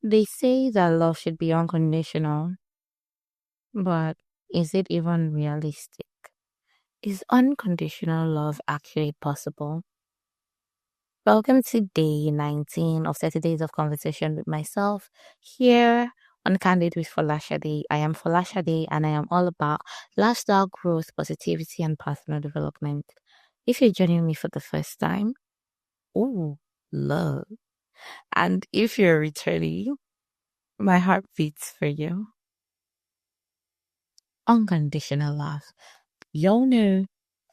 They say that love should be unconditional, but is it even realistic? Is unconditional love actually possible? Welcome to day 19 of 30 days of conversation with myself here on Candid with Folashade. I am Folashade and I am all about lifestyle growth, positivity, and personal development. If you're joining me for the first time, oh, love. And if you're returning, my heart beats for you. Unconditional love. Y'all know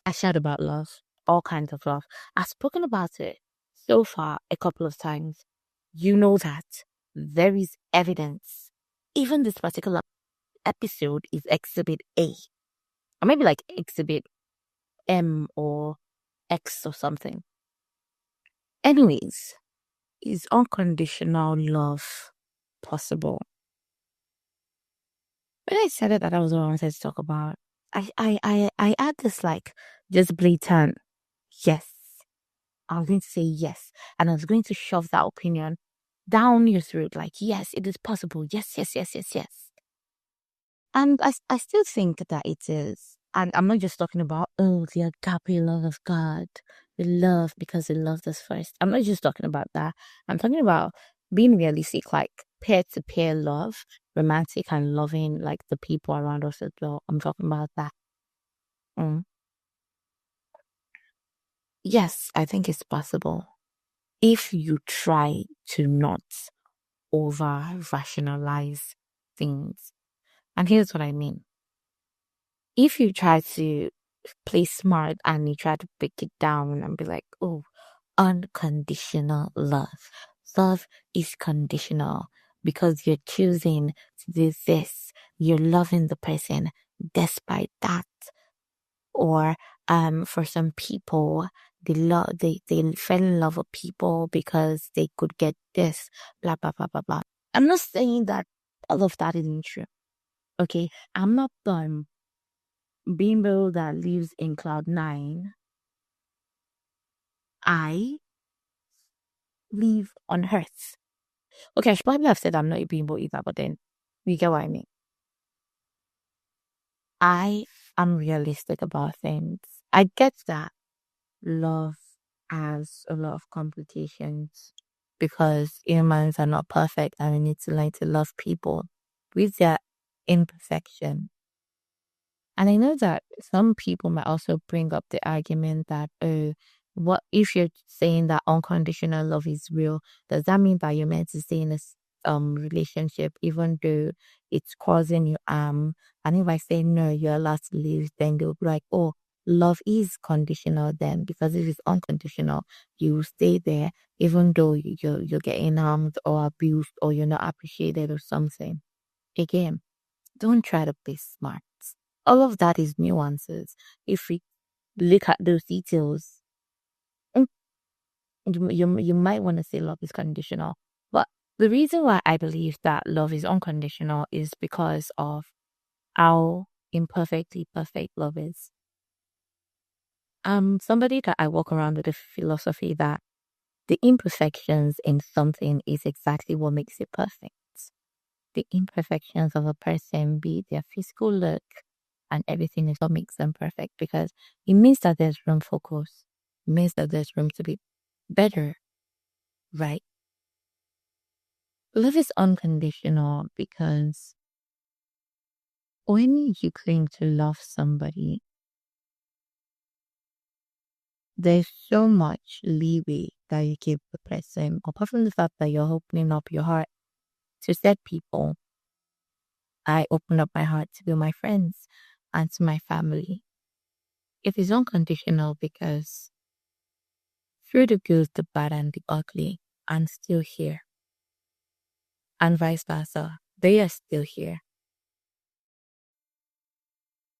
I shared about love, all kinds of love. I've spoken about it so far a couple of times. You know that there is evidence. Even this particular episode is exhibit A, or maybe like exhibit M or X or something. Anyways, is unconditional love possible? When I said it that was what I wanted to talk about, I had this like just blatant yes. I was going to say yes. And I was going to shove that opinion down your throat, like, yes, it is possible. Yes, yes, yes, yes, yes. And I still think that it is. And I'm not just talking about, oh, the agape love of God, the love because He loved us first. I'm not just talking about that. I'm talking about being realistic, like peer to peer love, romantic and loving, like the people around us as well. I'm talking about that. Mm. Yes, I think it's possible if you try to not over rationalize things. And here's what I mean. If you try to play smart and you try to break it down and be like, oh, unconditional love. Love is conditional because you're choosing to do this. You're loving the person despite that. Or for some people, they fell in love with people because they could get this, blah blah blah blah blah. I'm not saying that all of that isn't true. Okay. I'm not bimbo that lives in cloud 9. I live on earth. Okay, I should probably have said I'm not a bimbo either, but then you get what I mean. I am realistic about things. I get that love has a lot of complications because humans are not perfect and we need to learn to love people with their imperfection. And I know that some people might also bring up the argument that, oh, what if you're saying that unconditional love is real? Does that mean that you're meant to stay in a relationship even though it's causing you harm? And if I say no, you're allowed to leave, then they'll be like, oh, love is conditional then, because if it's unconditional, you will stay there even though you're getting harmed or abused or you're not appreciated or something. Again, don't try to be smart. All of that is nuances. If we look at those details, mm, you might want to say love is conditional. But the reason why I believe that love is unconditional is because of how imperfectly perfect love is. Somebody that I walk around with a philosophy that the imperfections in something is exactly what makes it perfect. The imperfections of a person, be it their physical look and everything, is what makes them perfect because it means that there's room for growth. It means that there's room to be better, right? Love is unconditional because when you claim to love somebody, there's so much leeway that you give the person, apart from the fact that you're opening up your heart to said people. I open up my heart to my friends and to my family. It is unconditional because through the good, the bad, and the ugly, I'm still here. And vice versa. They are still here.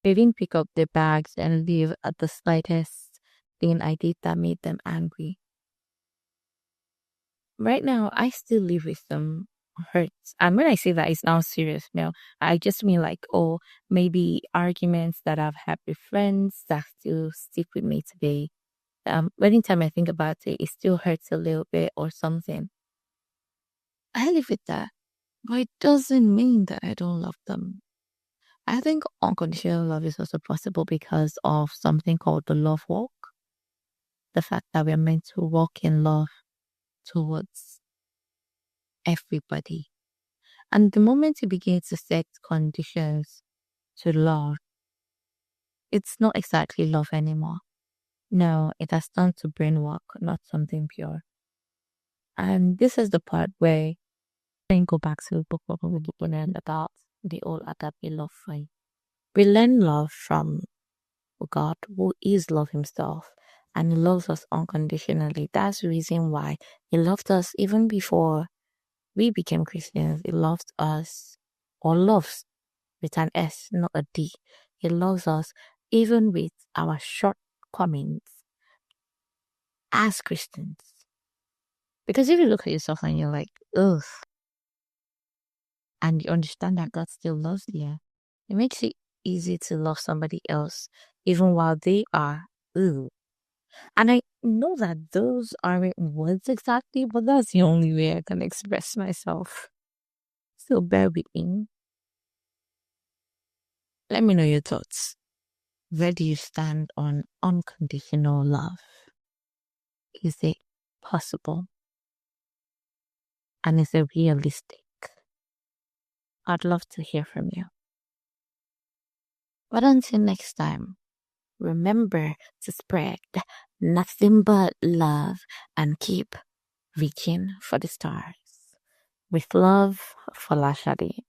They didn't pick up their bags and leave at the slightest thing I did that made them angry. Right now, I still live with some hurts. And when I say that, it's now serious now. I just mean like, oh, maybe arguments that I've had with friends that still stick with me today. Anytime I think about it, it still hurts a little bit or something. I live with that. But it doesn't mean that I don't love them. I think unconditional love is also possible because of something called the love walk. The fact that we're meant to walk in love towards everybody. And the moment you begin to set conditions to love, it's not exactly love anymore. No, it has turned to brain work, not something pure. And this is the part where I go back to the book of we learned about the old agape love thing. We learn love from God, who is love himself, and he loves us unconditionally. That's the reason why he loved us even before we became Christians. He loved us, or loves with an S, not a D. He loves us even with our shortcomings as Christians. Because if you look at yourself and you're like, ugh, and you understand that God still loves you, it makes it easy to love somebody else, even while they are, ugh. And I know that those aren't words exactly, but that's the only way I can express myself. So bear with me. Let me know your thoughts. Where do you stand on unconditional love? Is it possible? And is it realistic? I'd love to hear from you. But until next time, remember to spread nothing but love and keep reaching for the stars. With love, for rheelshadie.